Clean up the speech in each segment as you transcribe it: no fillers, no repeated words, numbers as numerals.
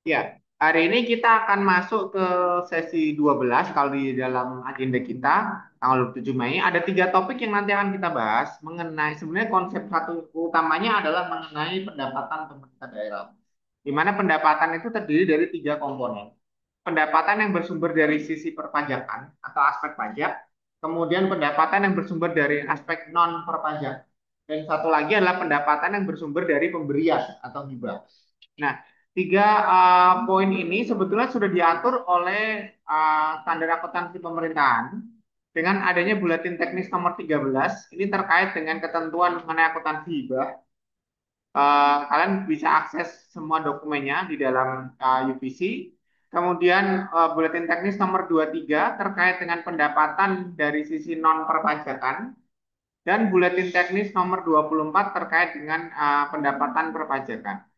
Ya, hari ini kita akan masuk ke sesi 12 kalau di dalam agenda kita tanggal 27 Mei. Ada tiga topik yang nanti akan kita bahas mengenai sebenarnya konsep satu utamanya adalah mengenai pendapatan pemerintah daerah. Di mana pendapatan itu terdiri dari tiga komponen. Pendapatan yang bersumber dari sisi perpajakan atau aspek pajak, kemudian pendapatan yang bersumber dari aspek non perpajak, dan satu lagi adalah pendapatan yang bersumber dari pemberian atau hibah. Nah, tiga poin ini sebetulnya sudah diatur oleh standar akuntansi pemerintahan dengan adanya Buletin Teknis nomor 13. Ini terkait dengan ketentuan mengenai akuntansi hibah. Kalian bisa akses semua dokumennya di dalam UPC. Kemudian Buletin Teknis nomor 23 terkait dengan pendapatan dari sisi non perpajakan dan Buletin Teknis nomor 24 terkait dengan pendapatan perpajakan.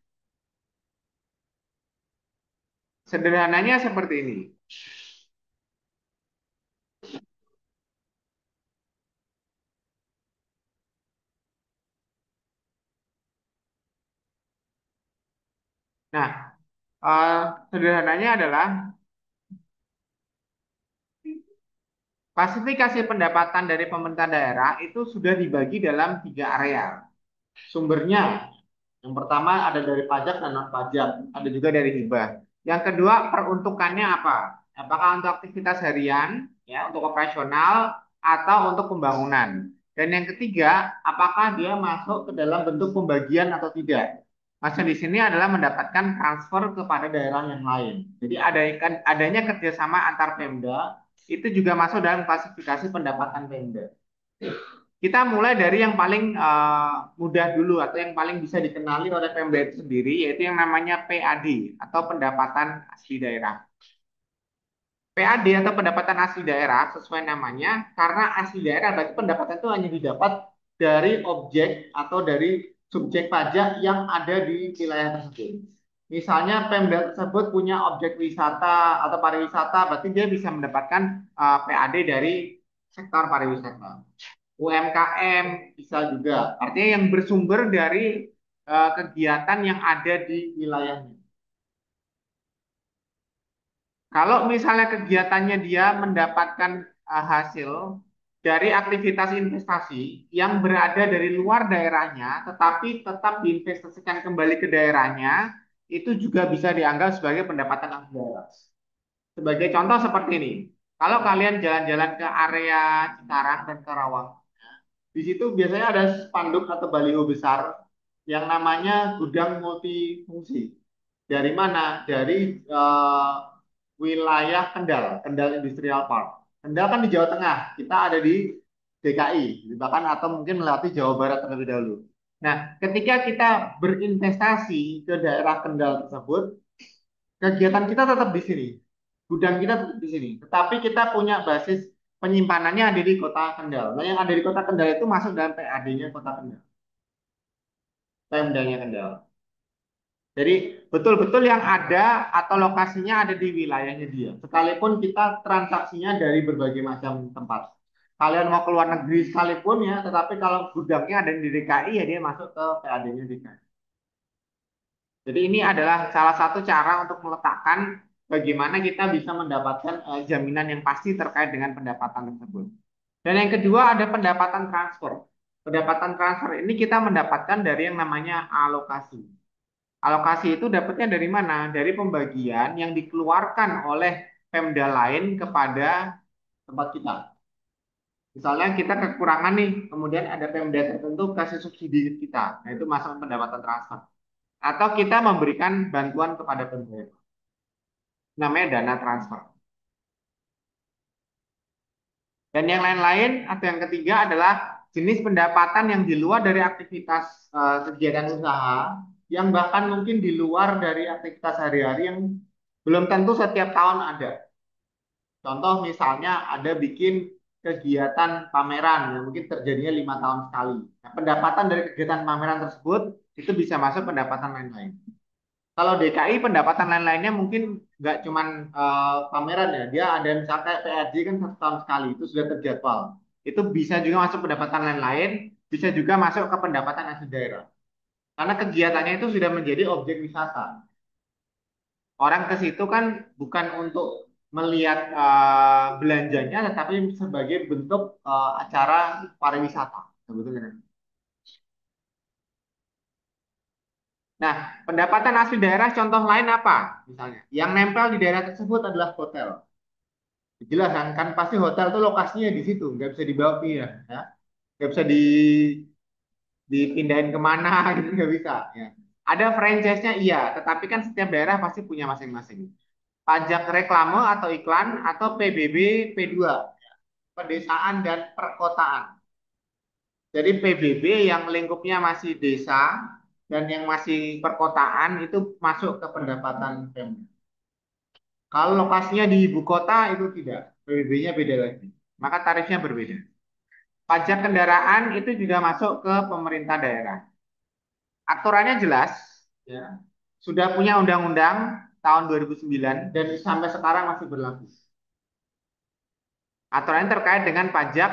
Sederhananya seperti ini. Nah, eh, sederhananya adalah klasifikasi pendapatan dari pemerintah daerah itu sudah dibagi dalam tiga area. Sumbernya, yang pertama ada dari pajak dan non pajak, ada juga dari hibah. Yang kedua, peruntukannya apa? Apakah untuk aktivitas harian, ya, untuk operasional atau untuk pembangunan? Dan yang ketiga, apakah dia masuk ke dalam bentuk pembagian atau tidak? Maksud di sini adalah mendapatkan transfer kepada daerah yang lain. Jadi adanya kerjasama antar Pemda itu juga masuk dalam klasifikasi pendapatan Pemda. Kita mulai dari yang paling mudah dulu atau yang paling bisa dikenali oleh Pemda itu sendiri, yaitu yang namanya PAD atau pendapatan asli daerah. PAD atau pendapatan asli daerah sesuai namanya, karena asli daerah berarti pendapatan itu hanya didapat dari objek atau dari subjek pajak yang ada di wilayah tersebut. Misalnya Pemda tersebut punya objek wisata atau pariwisata, berarti dia bisa mendapatkan PAD dari sektor pariwisata. UMKM bisa juga. Artinya yang bersumber dari kegiatan yang ada di wilayahnya. Kalau misalnya kegiatannya dia mendapatkan hasil dari aktivitas investasi yang berada dari luar daerahnya, tetapi tetap diinvestasikan kembali ke daerahnya, itu juga bisa dianggap sebagai pendapatan asli daerah. Sebagai contoh seperti ini, kalau kalian jalan-jalan ke area Cikarang dan Karawang, di situ biasanya ada spanduk atau baliho besar yang namanya gudang multifungsi. Dari mana? Dari wilayah Kendal, Kendal Industrial Park. Kendal kan di Jawa Tengah, kita ada di DKI, bahkan atau mungkin melewati Jawa Barat terlebih dahulu. Nah, ketika kita berinvestasi ke daerah Kendal tersebut, kegiatan kita tetap di sini, gudang kita tetap di sini, tetapi kita punya basis penyimpanannya ada di Kota Kendal. Nah, yang ada di Kota Kendal itu masuk dalam PAD-nya Kota Kendal, Pemdanya Kendal. Jadi betul-betul yang ada atau lokasinya ada di wilayahnya dia. Sekalipun kita transaksinya dari berbagai macam tempat. Kalian mau keluar negeri sekalipun ya, tetapi kalau gudangnya ada di DKI ya dia masuk ke PAD-nya DKI. Jadi ini adalah salah satu cara untuk meletakkan bagaimana kita bisa mendapatkan jaminan yang pasti terkait dengan pendapatan tersebut. Dan yang kedua ada pendapatan transfer. Pendapatan transfer ini kita mendapatkan dari yang namanya alokasi. Alokasi itu dapatnya dari mana? Dari pembagian yang dikeluarkan oleh Pemda lain kepada tempat kita. Misalnya kita kekurangan nih, kemudian ada Pemda tertentu kasih subsidi kita. Nah, itu masuk pendapatan transfer. Atau kita memberikan bantuan kepada Pemda. Namanya dana transfer. Dan yang lain-lain atau yang ketiga adalah jenis pendapatan yang di luar dari aktivitas kegiatan usaha, yang bahkan mungkin di luar dari aktivitas sehari-hari yang belum tentu setiap tahun ada. Contoh misalnya ada bikin kegiatan pameran yang mungkin terjadinya 5 tahun sekali. Nah, pendapatan dari kegiatan pameran tersebut itu bisa masuk pendapatan lain-lain. Kalau DKI pendapatan lain-lainnya mungkin nggak cuman pameran ya, dia ada misalnya kayak PRJ kan 1 tahun sekali itu sudah terjadwal. Itu bisa juga masuk pendapatan lain-lain, bisa juga masuk ke pendapatan asli daerah. Karena kegiatannya itu sudah menjadi objek wisata. Orang ke situ kan bukan untuk melihat belanjanya, tetapi sebagai bentuk acara pariwisata sebetulnya. Nah, pendapatan asli daerah contoh lain apa? Misalnya, yang nempel di daerah tersebut adalah hotel. Jelas kan, kan pasti hotel tuh lokasinya di situ, nggak bisa dibawa pindah, ya. Nggak bisa dipindahin kemana gitu, nggak bisa. Ya. Ada franchise-nya iya, tetapi kan setiap daerah pasti punya masing-masing. Pajak reklame atau iklan atau PBB P2, pedesaan dan perkotaan. Jadi PBB yang lingkupnya masih desa dan yang masih perkotaan itu masuk ke pendapatan Pemda. Kalau lokasinya di ibu kota itu tidak, PBB-nya beda lagi. Maka tarifnya berbeda. Pajak kendaraan itu juga masuk ke pemerintah daerah. Aturannya jelas, ya. Sudah punya undang-undang tahun 2009 dan sampai sekarang masih berlaku. Aturannya terkait dengan pajak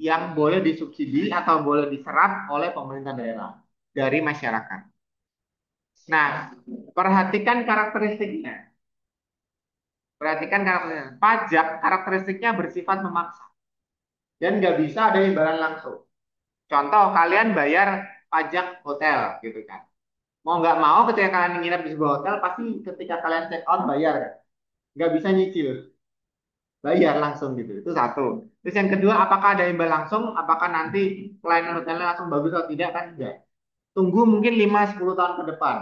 yang boleh disubsidi atau boleh diserap oleh pemerintah daerah dari masyarakat. Nah, perhatikan karakteristiknya. Perhatikan karakteristiknya. Pajak karakteristiknya bersifat memaksa dan nggak bisa ada imbalan langsung. Contoh, kalian bayar pajak hotel, gitu kan. Mau nggak mau, ketika kalian nginep di sebuah hotel, pasti ketika kalian check out bayar, kan? Nggak bisa nyicil, bayar langsung gitu. Itu satu. Terus yang kedua, apakah ada imbal langsung? Apakah nanti pelayanan hotelnya langsung bagus atau tidak? Kan enggak. Tunggu mungkin 5-10 tahun ke depan.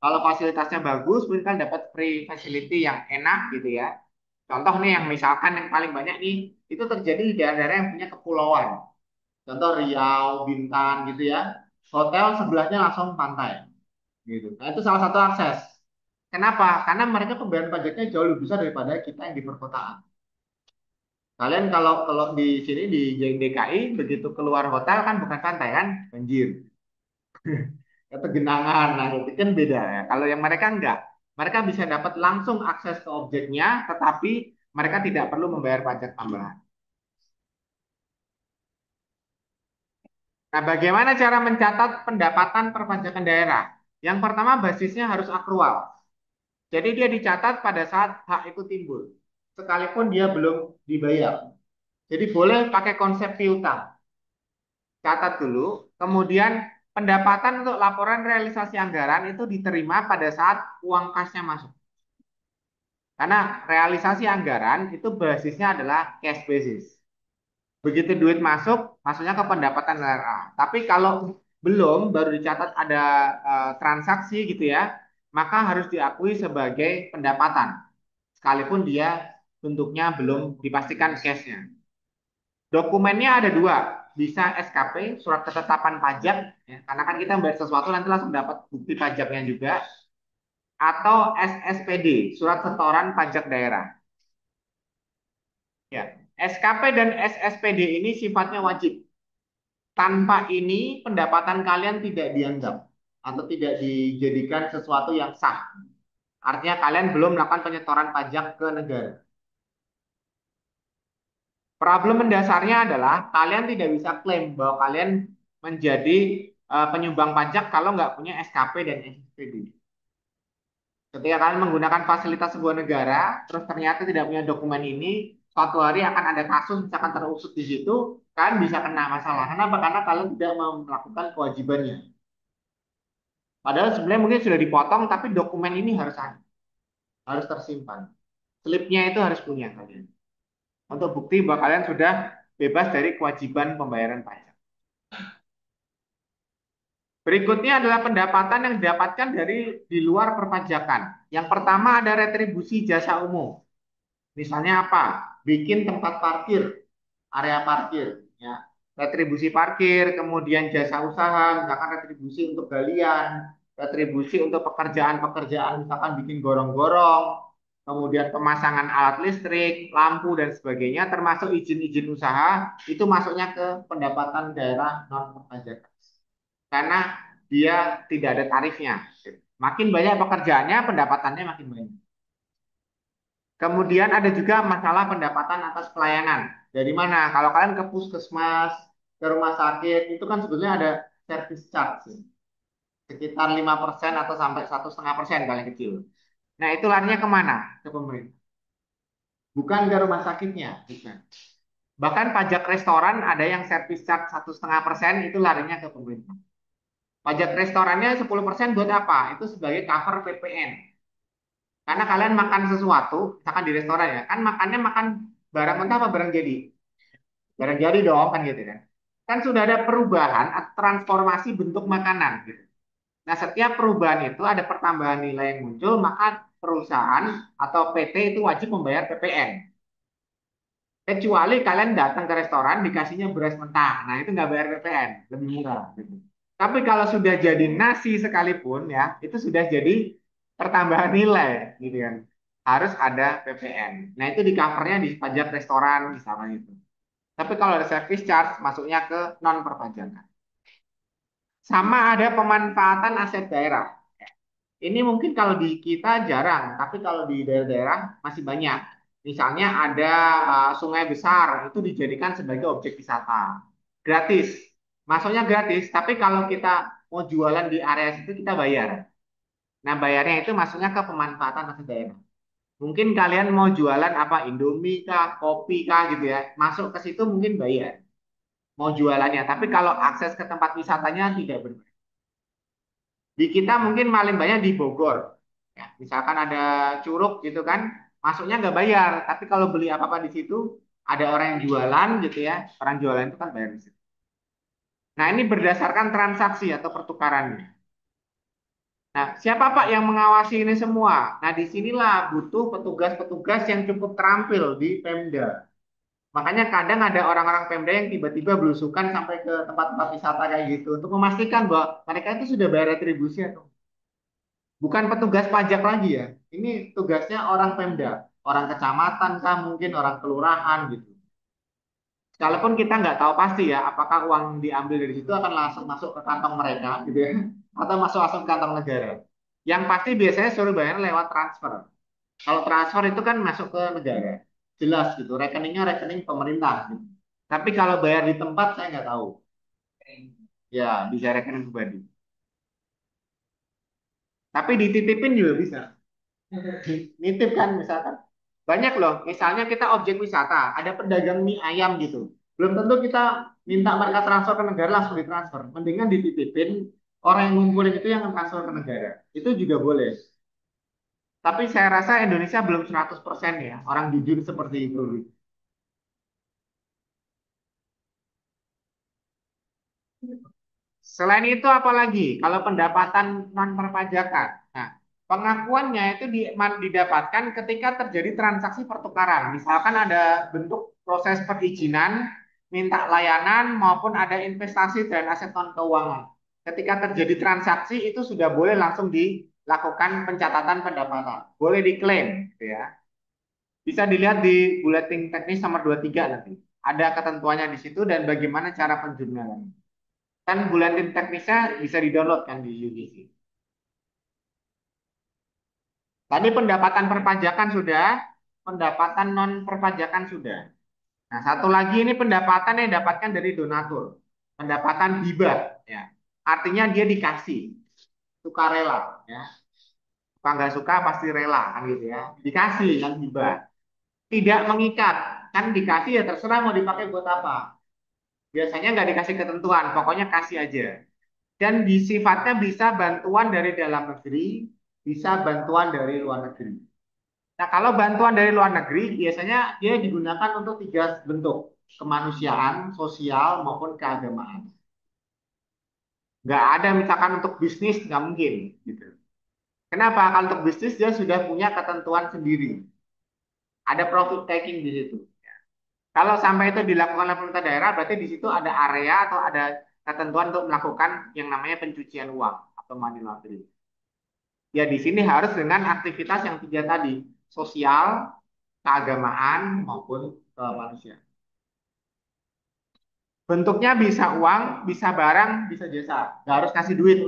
Kalau fasilitasnya bagus, mungkin kan dapat free facility yang enak gitu ya. Contoh nih yang misalkan yang paling banyak nih, itu terjadi di daerah-daerah yang punya kepulauan. Contoh Riau, Bintan gitu ya. Hotel sebelahnya langsung pantai gitu. Nah, itu salah satu akses. Kenapa? Karena mereka pembayaran pajaknya jauh lebih besar daripada kita yang di perkotaan. Kalian kalau kalau di sini di DKI begitu keluar hotel kan bukan pantai kan, banjir atau genangan. Nah, itu kan beda ya. Kalau yang mereka enggak, mereka bisa dapat langsung akses ke objeknya, tetapi mereka tidak perlu membayar pajak tambahan. Nah, bagaimana cara mencatat pendapatan perpajakan daerah? Yang pertama basisnya harus akrual. Jadi dia dicatat pada saat hak itu timbul, sekalipun dia belum dibayar. Jadi boleh pakai konsep piutang. Catat dulu, kemudian pendapatan untuk laporan realisasi anggaran itu diterima pada saat uang kasnya masuk. Karena realisasi anggaran itu basisnya adalah cash basis. Begitu duit masuk, masuknya ke pendapatan RA. Tapi kalau belum, baru dicatat ada transaksi gitu ya, maka harus diakui sebagai pendapatan. Sekalipun dia bentuknya belum dipastikan cashnya. Dokumennya ada dua, bisa SKP, surat ketetapan pajak, ya, karena kan kita membayar sesuatu nanti langsung dapat bukti pajaknya juga, atau SSPD, surat setoran pajak daerah. Ya, SKP dan SSPD ini sifatnya wajib. Tanpa ini pendapatan kalian tidak dianggap atau tidak dijadikan sesuatu yang sah. Artinya kalian belum melakukan penyetoran pajak ke negara. Problem mendasarnya adalah kalian tidak bisa klaim bahwa kalian menjadi penyumbang pajak kalau nggak punya SKP dan SPD. Ketika kalian menggunakan fasilitas sebuah negara, terus ternyata tidak punya dokumen ini, suatu hari akan ada kasus misalkan terusut di situ, kalian bisa kena masalah. Kenapa? Karena kalian tidak melakukan kewajibannya. Padahal sebenarnya mungkin sudah dipotong, tapi dokumen ini harus ada, harus tersimpan. Slipnya itu harus punya kalian. Untuk bukti bahwa kalian sudah bebas dari kewajiban pembayaran pajak. Berikutnya adalah pendapatan yang didapatkan dari di luar perpajakan. Yang pertama ada retribusi jasa umum. Misalnya apa? Bikin tempat parkir, area parkir, ya. Retribusi parkir, kemudian jasa usaha, misalkan retribusi untuk galian, retribusi untuk pekerjaan-pekerjaan, misalkan bikin gorong-gorong, kemudian pemasangan alat listrik, lampu dan sebagainya, termasuk izin-izin usaha, itu masuknya ke pendapatan daerah non perpajakan. Karena dia tidak ada tarifnya. Makin banyak pekerjaannya, pendapatannya makin banyak. Kemudian ada juga masalah pendapatan atas pelayanan. Dari mana? Kalau kalian ke puskesmas, ke rumah sakit, itu kan sebetulnya ada service charge. Sekitar 5% atau sampai 1,5% paling kecil. Nah, itu larinya kemana? Ke pemerintah. Bukan ke rumah sakitnya. Bukan. Bahkan pajak restoran ada yang service charge 1,5% itu larinya ke pemerintah. Pajak restorannya 10% buat apa? Itu sebagai cover PPN. Karena kalian makan sesuatu, misalkan di restoran ya, kan makannya makan barang mentah apa barang jadi? Barang jadi dong, kan gitu kan. Kan sudah ada perubahan, transformasi bentuk makanan gitu. Nah, setiap perubahan itu ada pertambahan nilai yang muncul, maka perusahaan atau PT itu wajib membayar PPN. Kecuali kalian datang ke restoran dikasihnya beras mentah, nah itu nggak bayar PPN, lebih murah. Gitu. Tapi kalau sudah jadi nasi sekalipun ya, itu sudah jadi pertambahan nilai, gitu kan. Harus ada PPN. Nah itu di covernya di pajak restoran misalnya itu. Tapi kalau ada service charge masuknya ke non perpajakan. Sama ada pemanfaatan aset daerah. Ini mungkin kalau di kita jarang, tapi kalau di daerah-daerah masih banyak. Misalnya ada sungai besar itu dijadikan sebagai objek wisata. Gratis. Masuknya gratis, tapi kalau kita mau jualan di area situ kita bayar. Nah, bayarnya itu masuknya ke pemanfaatan aset daerah. Mungkin kalian mau jualan apa Indomie kah, kopi kah gitu ya. Masuk ke situ mungkin bayar. Mau jualannya, tapi kalau akses ke tempat wisatanya tidak berbayar. Di kita mungkin paling banyak di Bogor. Ya, misalkan ada curug gitu kan, masuknya nggak bayar. Tapi kalau beli apa-apa di situ, ada orang yang jualan gitu ya. Orang jualan itu kan bayar di situ. Nah, ini berdasarkan transaksi atau pertukarannya. Nah, siapa Pak yang mengawasi ini semua? Nah, disinilah butuh petugas-petugas yang cukup terampil di Pemda. Makanya kadang ada orang-orang Pemda yang tiba-tiba belusukan sampai ke tempat-tempat wisata kayak gitu untuk memastikan bahwa mereka itu sudah bayar retribusi atau bukan petugas pajak lagi ya. Ini tugasnya orang Pemda, orang kecamatan kah mungkin orang kelurahan gitu. Kalaupun kita nggak tahu pasti ya, apakah uang yang diambil dari situ akan langsung masuk ke kantong mereka gitu ya, atau masuk langsung ke kantong negara. Yang pasti biasanya suruh bayar lewat transfer. Kalau transfer itu kan masuk ke negara, jelas gitu. Rekeningnya rekening pemerintah. Gitu. Tapi kalau bayar di tempat saya nggak tahu. Ya bisa rekening pribadi. Tapi dititipin juga bisa. Nitip kan misalkan banyak loh misalnya kita objek wisata ada pedagang mie ayam gitu belum tentu kita minta mereka transfer ke negara langsung ditransfer mendingan dititipin orang yang ngumpulin itu yang transfer ke negara itu juga boleh tapi saya rasa Indonesia belum 100% ya orang jujur seperti itu. Selain itu apalagi kalau pendapatan non perpajakan. Nah, pengakuannya itu didapatkan ketika terjadi transaksi pertukaran. Misalkan ada bentuk proses perizinan, minta layanan maupun ada investasi dan aset non keuangan. Ketika terjadi transaksi itu sudah boleh langsung dilakukan pencatatan pendapatan. Boleh diklaim, gitu ya. Bisa dilihat di buletin teknis nomor 23 nanti. Ada ketentuannya di situ dan bagaimana cara penjurnalan. Kan buletin teknisnya bisa di-download kan di UGC. Tadi pendapatan perpajakan sudah, pendapatan non perpajakan sudah. Nah, satu lagi ini pendapatan yang didapatkan dari donatur. Pendapatan hibah ya. Artinya dia dikasih, sukarela ya. Suka nggak suka pasti rela kan gitu ya. Dikasih kan hibah. Tidak mengikat, kan dikasih ya terserah mau dipakai buat apa. Biasanya nggak dikasih ketentuan, pokoknya kasih aja. Dan sifatnya bisa bantuan dari dalam negeri, bisa bantuan dari luar negeri. Nah, kalau bantuan dari luar negeri biasanya dia digunakan untuk tiga bentuk, kemanusiaan, sosial, maupun keagamaan. Nggak ada misalkan untuk bisnis, nggak mungkin. Gitu. Kenapa? Kalau untuk bisnis dia sudah punya ketentuan sendiri. Ada profit taking di situ. Kalau sampai itu dilakukan oleh pemerintah daerah, berarti di situ ada area atau ada ketentuan untuk melakukan yang namanya pencucian uang atau money laundering. Ya di sini harus dengan aktivitas yang tiga tadi, sosial, keagamaan maupun kemanusiaan. Bentuknya bisa uang, bisa barang, bisa jasa. Gak harus kasih duit,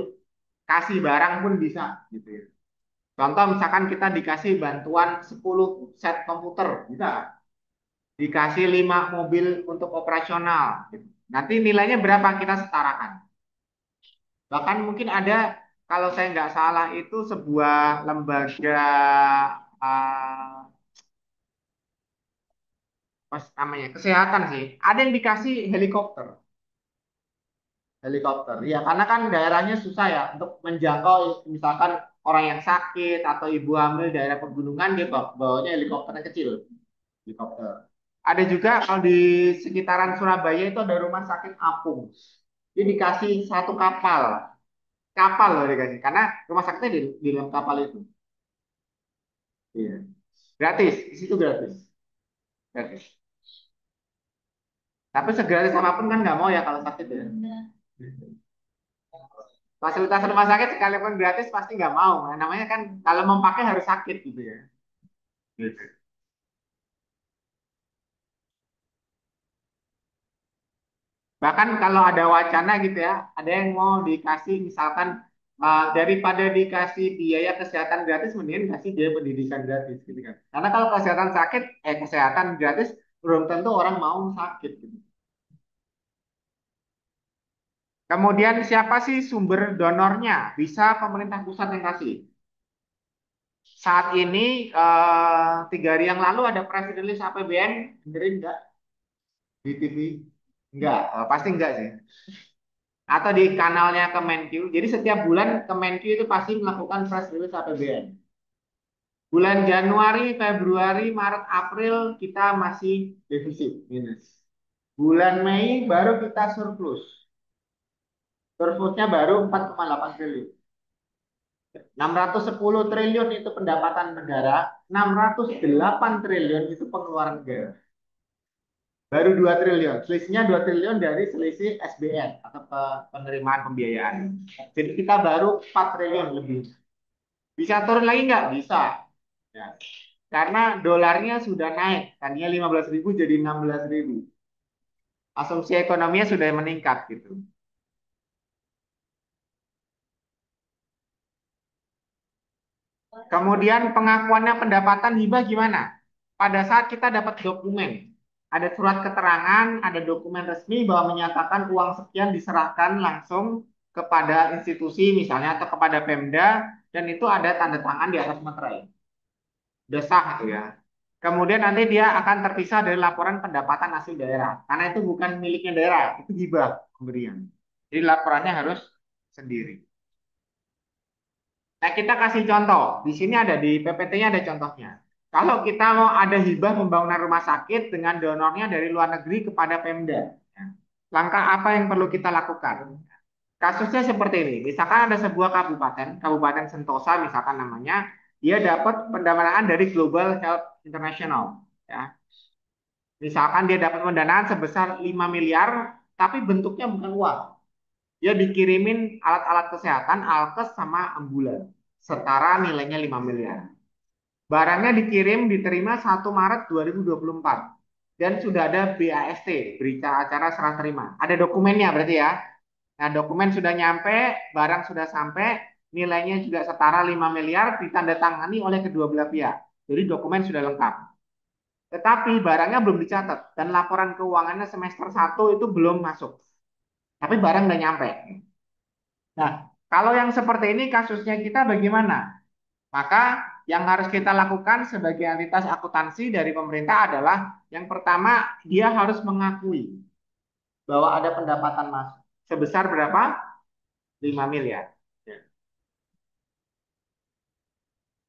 kasih barang pun bisa gitu ya. Contoh misalkan kita dikasih bantuan 10 set komputer, bisa. Dikasih 5 mobil untuk operasional. Gitu. Nanti nilainya berapa kita setarakan. Bahkan mungkin ada kalau saya nggak salah itu sebuah lembaga uh, apa namanya kesehatan sih. Ada yang dikasih helikopter, helikopter. Ya karena kan daerahnya susah ya untuk menjangkau misalkan orang yang sakit atau ibu hamil daerah pegunungan dia bawanya helikopter yang kecil, helikopter. Ada juga kalau di sekitaran Surabaya itu ada rumah sakit apung. Dia dikasih satu kapal, kapal loh dikasih karena rumah sakitnya di dalam kapal itu. Iya. Gratis, di situ gratis. Gratis. Tapi segratis apapun kan nggak mau ya kalau sakit ya. Fasilitas rumah sakit sekalipun gratis pasti nggak mau. Nah, namanya kan kalau mau pakai harus sakit gitu ya. Gitu. Bahkan kalau ada wacana gitu ya, ada yang mau dikasih misalkan daripada dikasih biaya kesehatan gratis, mendingan kasih biaya pendidikan gratis gitu kan. Karena kalau kesehatan sakit, kesehatan gratis belum tentu orang mau sakit gitu. Kemudian siapa sih sumber donornya? Bisa pemerintah pusat yang kasih. Saat ini 3 hari yang lalu ada press release APBN, dengerin nggak di TV? Nggak, pasti nggak sih. Atau di kanalnya Kemenq. Jadi setiap bulan Kemenq itu pasti melakukan press release APBN. Bulan Januari, Februari, Maret, April kita masih defisit minus. Bulan Mei baru kita surplus. Surplusnya baru 4,8 triliun. 610 triliun itu pendapatan negara, 608 triliun itu pengeluaran negara. Baru 2 triliun. Selisihnya 2 triliun dari selisih SBN atau penerimaan pembiayaan. Jadi kita baru 4 triliun lebih. Bisa turun lagi nggak? Bisa. Ya. Karena dolarnya sudah naik. Tadinya 15.000 jadi 16.000. Asumsi ekonominya sudah meningkat gitu. Kemudian pengakuannya pendapatan hibah gimana? Pada saat kita dapat dokumen, ada surat keterangan, ada dokumen resmi bahwa menyatakan uang sekian diserahkan langsung kepada institusi misalnya atau kepada Pemda dan itu ada tanda tangan di atas materai. Udah sah itu ya. Kemudian nanti dia akan terpisah dari laporan pendapatan asli daerah karena itu bukan miliknya daerah, itu hibah pemberian. Jadi laporannya harus sendiri. Nah, kita kasih contoh. Di sini ada di PPT-nya ada contohnya. Kalau kita mau ada hibah pembangunan rumah sakit dengan donornya dari luar negeri kepada Pemda. Langkah apa yang perlu kita lakukan? Kasusnya seperti ini. Misalkan ada sebuah kabupaten, Kabupaten Sentosa misalkan namanya, dia dapat pendanaan dari Global Health International. Ya. Misalkan dia dapat pendanaan sebesar 5 miliar, tapi bentuknya bukan uang. Dia dikirimin alat-alat kesehatan, alkes sama ambulan. Setara nilainya 5 miliar. Barangnya dikirim diterima 1 Maret 2024 dan sudah ada BAST, berita acara serah terima. Ada dokumennya berarti ya. Nah, dokumen sudah nyampe, barang sudah sampai, nilainya juga setara 5 miliar ditandatangani oleh kedua belah pihak. Jadi dokumen sudah lengkap. Tetapi barangnya belum dicatat dan laporan keuangannya semester 1 itu belum masuk. Tapi barang udah nyampe. Nah, kalau yang seperti ini kasusnya kita bagaimana? Maka yang harus kita lakukan sebagai entitas akuntansi dari pemerintah adalah yang pertama dia harus mengakui bahwa ada pendapatan masuk sebesar berapa? 5 miliar.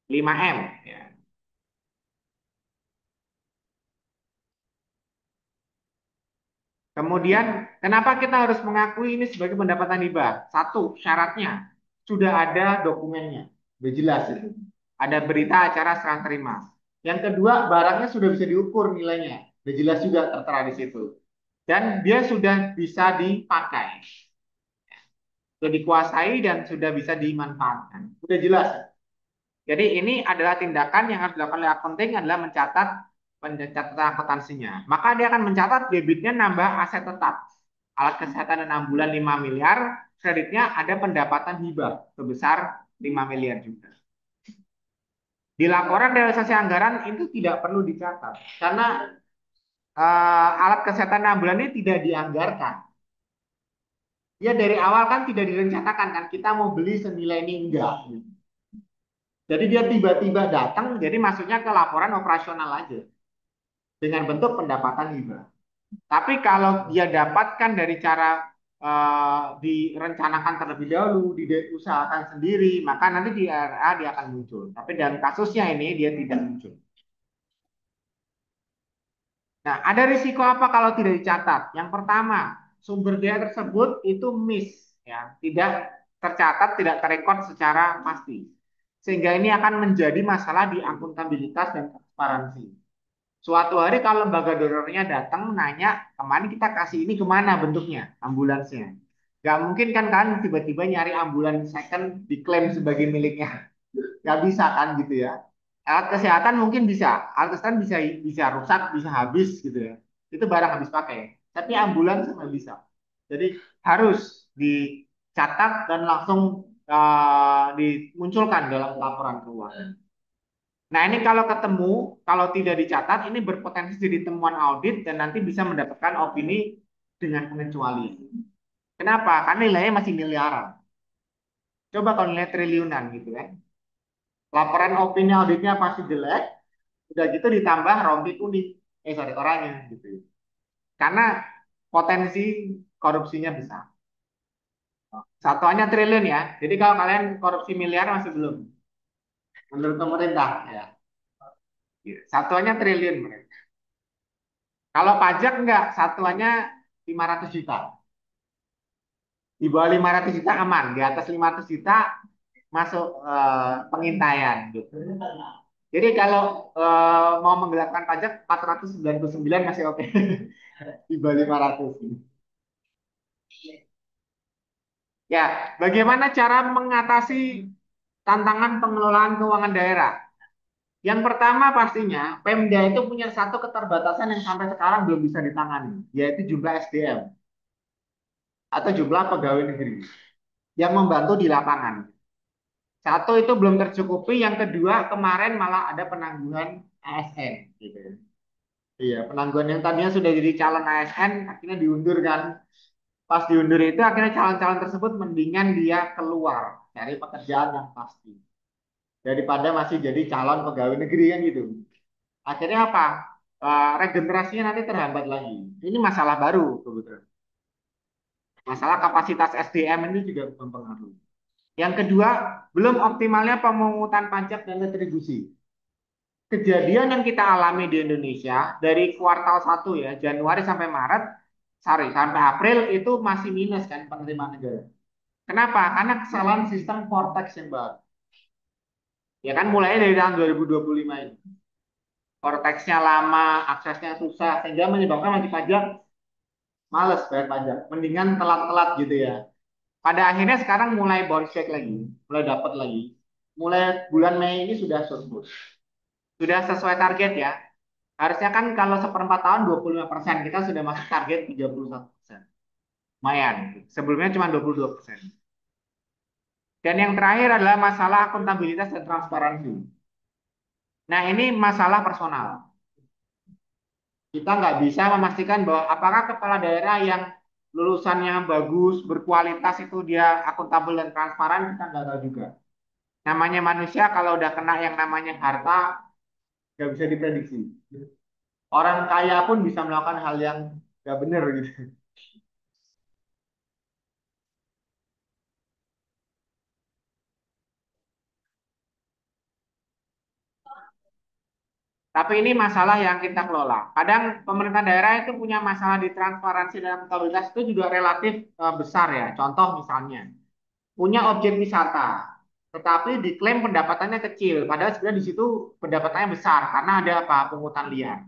5 M. Ya. Kemudian kenapa kita harus mengakui ini sebagai pendapatan hibah? Satu, syaratnya sudah ada dokumennya. Sudah jelas itu. Ada berita acara serah terima. Yang kedua, barangnya sudah bisa diukur nilainya. Sudah jelas juga tertera di situ. Dan dia sudah bisa dipakai. Sudah dikuasai dan sudah bisa dimanfaatkan. Sudah jelas. Jadi ini adalah tindakan yang harus dilakukan oleh accounting adalah mencatat pencatatan akuntansinya. Maka dia akan mencatat debitnya nambah aset tetap. Alat kesehatan dan ambulan 5 miliar, kreditnya ada pendapatan hibah sebesar 5 miliar juga. Di laporan realisasi anggaran itu tidak perlu dicatat karena alat kesehatan dan ambulan ini tidak dianggarkan. Dia dari awal kan tidak direncanakan kan kita mau beli senilai ini enggak. Jadi dia tiba-tiba datang, jadi masuknya ke laporan operasional aja dengan bentuk pendapatan hibah. Tapi kalau dia dapatkan dari cara direncanakan terlebih dahulu, diusahakan sendiri, maka nanti di RA dia akan muncul. Tapi dalam kasusnya ini dia tidak muncul. Nah, ada risiko apa kalau tidak dicatat? Yang pertama, sumber daya tersebut itu miss, ya, tidak tercatat, tidak terekod secara pasti. Sehingga ini akan menjadi masalah di akuntabilitas dan transparansi. Suatu hari kalau lembaga donornya datang nanya, kemarin kita kasih ini kemana bentuknya, ambulansnya. Gak mungkin kan kan tiba-tiba nyari ambulans second diklaim sebagai miliknya. Gak bisa kan gitu ya. Alat kesehatan mungkin bisa, alat kesehatan bisa rusak, bisa habis gitu ya. Itu barang habis pakai. Tapi ambulans nggak bisa. Jadi harus dicatat dan langsung dimunculkan dalam laporan keuangan. Nah, ini kalau ketemu, kalau tidak dicatat, ini berpotensi jadi temuan audit dan nanti bisa mendapatkan opini dengan pengecualian. Kenapa? Karena nilainya masih miliaran. Coba kalau nilai triliunan gitu kan. Laporan opini auditnya pasti jelek, udah gitu ditambah rompi kuning. Sorry, oranye gitu. Karena potensi korupsinya besar. Satuannya triliun ya. Jadi kalau kalian korupsi miliar masih belum. Menurut pemerintah ya. Satuannya triliun mereka. Kalau pajak enggak, satuannya 500 juta. Di bawah 500 juta aman, di atas 500 juta masuk pengintaian gitu. Jadi kalau mau menggelapkan pajak 499 masih oke. Di bawah 500. Ya, bagaimana cara mengatasi tantangan pengelolaan keuangan daerah? Yang pertama pastinya Pemda itu punya satu keterbatasan yang sampai sekarang belum bisa ditangani, yaitu jumlah SDM atau jumlah pegawai negeri yang membantu di lapangan. Satu itu belum tercukupi, yang kedua kemarin malah ada penangguhan ASN gitu. Iya, penangguhan yang tadinya sudah jadi calon ASN akhirnya diundur kan. Pas diundur itu akhirnya calon-calon tersebut mendingan dia keluar cari pekerjaan yang pasti daripada masih jadi calon pegawai negeri kan gitu. Akhirnya apa? Regenerasinya nanti terhambat lagi. Ini masalah baru kebetulan. Masalah kapasitas SDM ini juga mempengaruhi. Yang kedua, belum optimalnya pemungutan pajak dan retribusi. Kejadian yang kita alami di Indonesia dari kuartal 1 ya, Januari sampai Maret, sorry, sampai April itu masih minus kan penerimaan negara. Kenapa? Karena kesalahan sistem Vortex yang baru. Ya kan mulainya dari tahun 2025 ini. Vortexnya lama, aksesnya susah, sehingga menyebabkan wajib pajak males bayar pajak. Mendingan telat-telat gitu ya. Pada akhirnya sekarang mulai bounce back lagi, mulai dapat lagi. Mulai bulan Mei ini sudah surplus. Sudah sesuai target ya. Harusnya kan kalau seperempat tahun 25%, kita sudah masuk target 31%. Lumayan. Sebelumnya cuma 22%. Dan yang terakhir adalah masalah akuntabilitas dan transparansi. Nah, ini masalah personal. Kita nggak bisa memastikan bahwa apakah kepala daerah yang lulusannya bagus, berkualitas itu dia akuntabel dan transparan, kita nggak tahu juga. Namanya manusia kalau udah kena yang namanya harta, nggak bisa diprediksi. Orang kaya pun bisa melakukan hal yang nggak benar gitu. Tapi ini masalah yang kita kelola. Kadang pemerintah daerah itu punya masalah di transparansi dan akuntabilitas itu juga relatif besar ya. Contoh misalnya, punya objek wisata, tetapi diklaim pendapatannya kecil. Padahal sebenarnya di situ pendapatannya besar karena ada apa? Pungutan liar.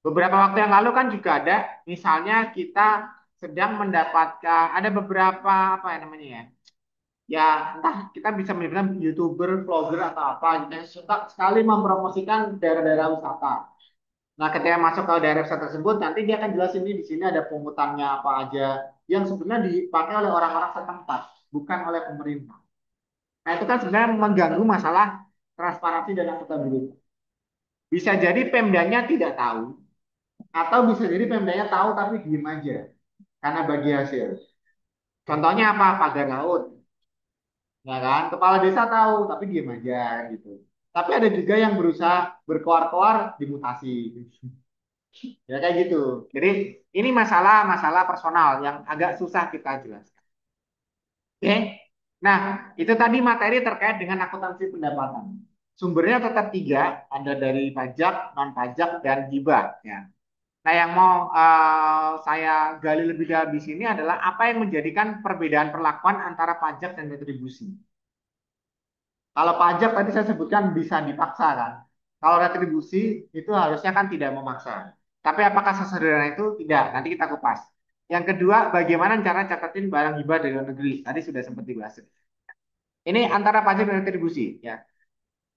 Beberapa waktu yang lalu kan juga ada, misalnya kita sedang mendapatkan ada beberapa apa ya namanya ya, ya entah kita bisa menyebutnya youtuber, vlogger atau apa gitu yang suka sekali mempromosikan daerah-daerah wisata. Nah, ketika masuk ke daerah wisata tersebut, nanti dia akan jelasin nih di sini ada pungutannya apa aja yang sebenarnya dipakai oleh orang-orang setempat, bukan oleh pemerintah. Nah, itu kan sebenarnya mengganggu masalah transparansi dan akuntabilitas. Bisa jadi Pemdanya tidak tahu, atau bisa jadi Pemdanya tahu tapi diem aja. karena bagi hasil. Contohnya apa? Pagar laut, ya kan? Kepala desa tahu, tapi diem aja gitu. Tapi ada juga yang berusaha berkoar-koar dimutasi, ya kayak gitu. Jadi ini masalah-masalah personal yang agak susah kita jelaskan. Oke, nah itu tadi materi terkait dengan akuntansi pendapatan. Sumbernya tetap tiga, ada dari pajak, non pajak, dan hibah. Ya. Nah, yang mau saya gali lebih dalam di sini adalah apa yang menjadikan perbedaan perlakuan antara pajak dan retribusi. Kalau pajak tadi saya sebutkan bisa dipaksa kan. Kalau retribusi itu harusnya kan tidak memaksa. Tapi apakah sesederhana itu? Tidak. Nanti kita kupas. Yang kedua, bagaimana cara catatin barang hibah dari luar negeri? Tadi sudah sempat dibahas. Ini antara pajak dan retribusi. Ya.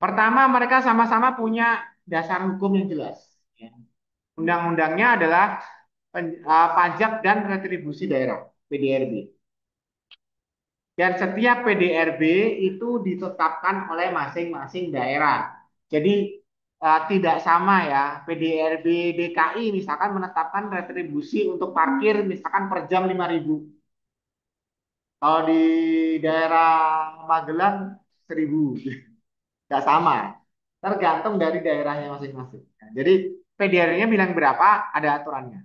Pertama, mereka sama-sama punya dasar hukum yang jelas. Ya. Undang-undangnya adalah pajak dan retribusi daerah (PDRB). Dan setiap PDRB itu ditetapkan oleh masing-masing daerah. Jadi tidak sama ya. PDRB DKI misalkan menetapkan retribusi untuk parkir misalkan per jam 5.000. Kalau di daerah Magelang 1.000. Nggak sama. Tergantung dari daerahnya masing-masing. Jadi PDRB-nya bilang berapa, ada aturannya.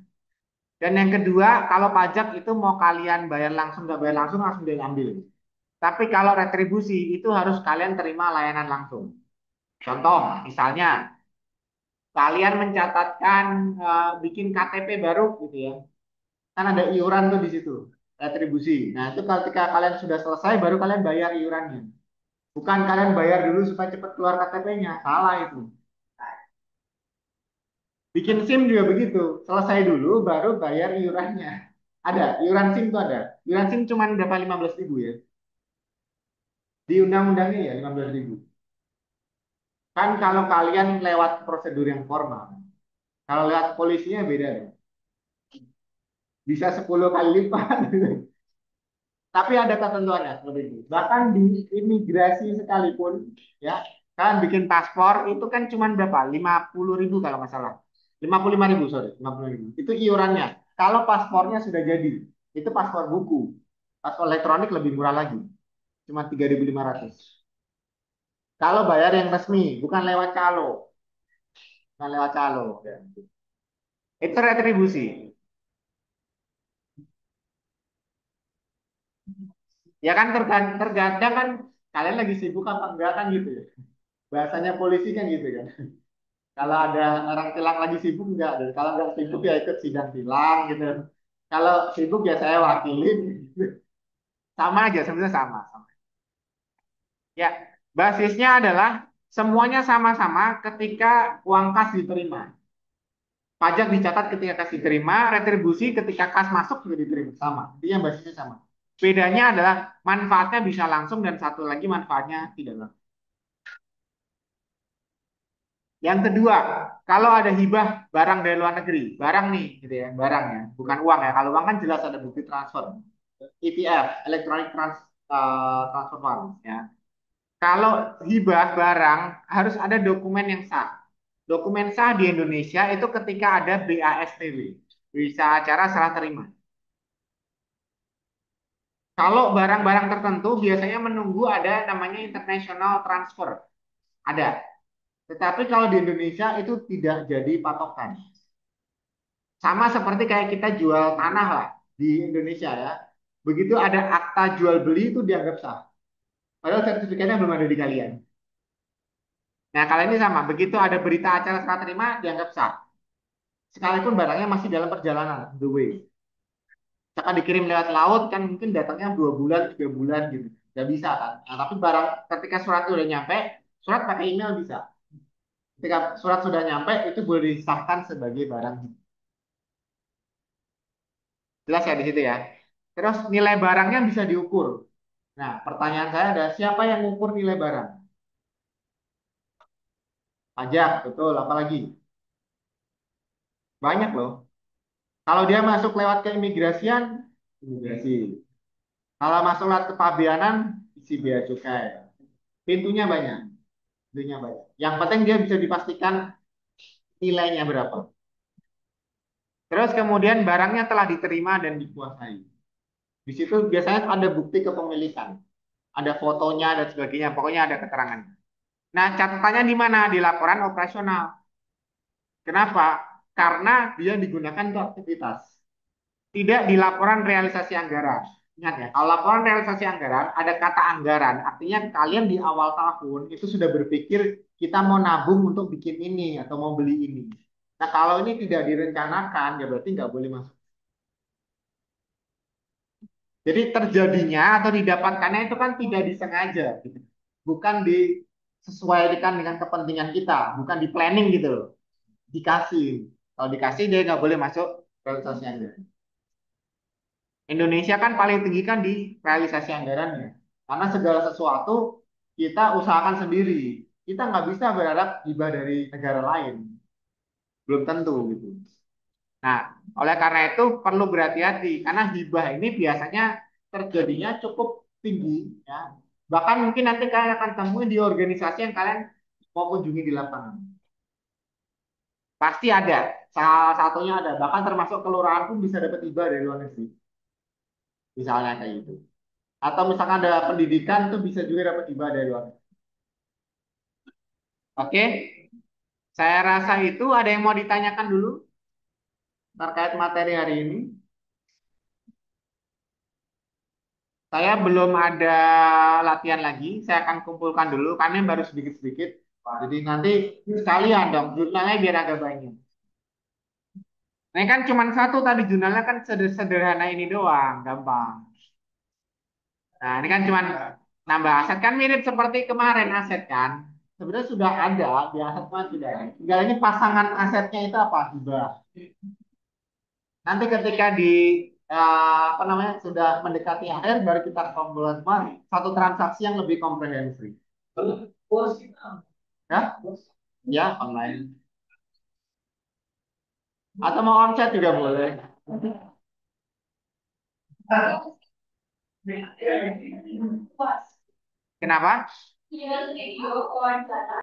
Dan yang kedua, kalau pajak itu mau kalian bayar langsung nggak bayar langsung langsung diambil. Tapi kalau retribusi itu harus kalian terima layanan langsung. Contoh, misalnya kalian mencatatkan bikin KTP baru gitu ya, kan ada iuran tuh di situ, retribusi. Nah itu ketika kalian sudah selesai baru kalian bayar iurannya. Bukan kalian bayar dulu supaya cepat keluar KTP-nya, salah itu. Bikin SIM juga begitu, selesai dulu baru bayar iurannya. Ada, iuran SIM tuh ada. Iuran SIM cuma berapa 15.000 ya. Di undang-undangnya ya 15.000. Kan kalau kalian lewat prosedur yang formal, kalau lewat polisinya beda ya. Bisa 10 kali lipat. Tapi ada ketentuannya seperti itu. Bahkan di imigrasi sekalipun, ya, kalian bikin paspor itu kan cuma berapa? 50.000 kalau nggak salah. 55.000, sorry, 50.000. Itu iurannya. Kalau paspornya sudah jadi, itu paspor buku. Paspor elektronik lebih murah lagi, cuma 3.500. Kalau bayar yang resmi, bukan lewat calo, bukan lewat calo. Ya. Itu retribusi. Ya kan terkadang kan kalian lagi sibuk apa enggak kan gitu ya. Bahasanya polisi kan gitu kan. Kalau ada orang tilang lagi sibuk enggak. Dan kalau enggak sibuk ya ikut sidang tilang gitu. Kalau sibuk ya saya wakilin. Sama aja sebenarnya sama. Ya, basisnya adalah semuanya sama-sama ketika uang kas diterima. Pajak dicatat ketika kas diterima, retribusi ketika kas masuk juga diterima. Sama. Dia basisnya sama. Bedanya adalah manfaatnya bisa langsung dan satu lagi manfaatnya tidak langsung. Yang kedua, kalau ada hibah barang dari luar negeri, barang nih, gitu ya, barang ya, bukan uang ya. Kalau uang kan jelas ada bukti transfer, ETF, Electronic Transfer Funds, ya. Kalau hibah barang harus ada dokumen yang sah. Dokumen sah di Indonesia itu ketika ada BASTW, bisa acara serah terima. Kalau barang-barang tertentu biasanya menunggu ada namanya international transfer, ada. Tetapi kalau di Indonesia itu tidak jadi patokan. Sama seperti kayak kita jual tanah lah di Indonesia ya. Begitu ada akta jual beli itu dianggap sah. Padahal sertifikatnya belum ada di kalian. Nah, kalian ini sama. Begitu ada berita acara serah terima dianggap sah. Sekalipun barangnya masih dalam perjalanan, the way. Misalkan dikirim lewat laut kan mungkin datangnya 2 bulan, 3 bulan gitu. Gak bisa kan. Nah, tapi barang ketika surat itu udah nyampe, surat pakai email bisa. Ketika surat sudah nyampe, itu boleh disahkan sebagai barang. Jelas ya di situ ya. Terus nilai barangnya bisa diukur. Nah, pertanyaan saya ada siapa yang mengukur nilai barang? Pajak, betul. Apalagi banyak loh. Kalau dia masuk lewat keimigrasian, imigrasi. Kalau masuk lewat kepabeanan, isi bea cukai. Pintunya banyak, pintunya banyak. Yang penting dia bisa dipastikan nilainya berapa. Terus kemudian barangnya telah diterima dan dikuasai. Di situ biasanya ada bukti kepemilikan, ada fotonya dan sebagainya, pokoknya ada keterangan. Nah, catatannya di mana? Di laporan operasional. Kenapa? Karena dia digunakan untuk aktivitas, tidak di laporan realisasi anggaran. Ingat ya, kalau laporan realisasi anggaran ada kata anggaran, artinya kalian di awal tahun itu sudah berpikir kita mau nabung untuk bikin ini atau mau beli ini. Nah, kalau ini tidak direncanakan, ya berarti nggak boleh masuk. Jadi terjadinya atau didapatkannya itu kan tidak disengaja, gitu. Bukan disesuaikan dengan kepentingan kita, bukan di planning gitu loh. Dikasih. Kalau dikasih dia nggak boleh masuk realisasi anggaran. Indonesia kan paling tinggi kan di realisasi anggarannya. Karena segala sesuatu kita usahakan sendiri. Kita nggak bisa berharap hibah dari negara lain. Belum tentu gitu. Nah, oleh karena itu perlu berhati-hati. Karena hibah ini biasanya terjadinya cukup tinggi. Ya. Bahkan mungkin nanti kalian akan temuin di organisasi yang kalian mau kunjungi di lapangan. Pasti ada. Salah satunya ada. Bahkan termasuk kelurahan pun bisa dapat hibah dari luar negeri. Misalnya kayak gitu. Atau misalkan ada pendidikan tuh bisa juga dapat hibah dari luar. Oke, saya rasa itu ada yang mau ditanyakan dulu terkait materi hari ini. Saya belum ada latihan lagi, saya akan kumpulkan dulu karena ini baru sedikit-sedikit. Jadi nanti sekalian dong, jurnalnya biar agak banyak. Ini kan cuma satu tadi jurnalnya kan sederhana ini doang, gampang. Nah, ini kan cuma nambah aset kan mirip seperti kemarin aset kan. Sebenarnya sudah ada di aset kan sudah ada. Tinggal ini pasangan asetnya itu apa? Hibah. Nanti ketika di apa namanya sudah mendekati akhir baru kita kumpulan semua satu transaksi yang lebih komprehensif. Ya, ya online. Atau mau omset juga boleh. Kenapa?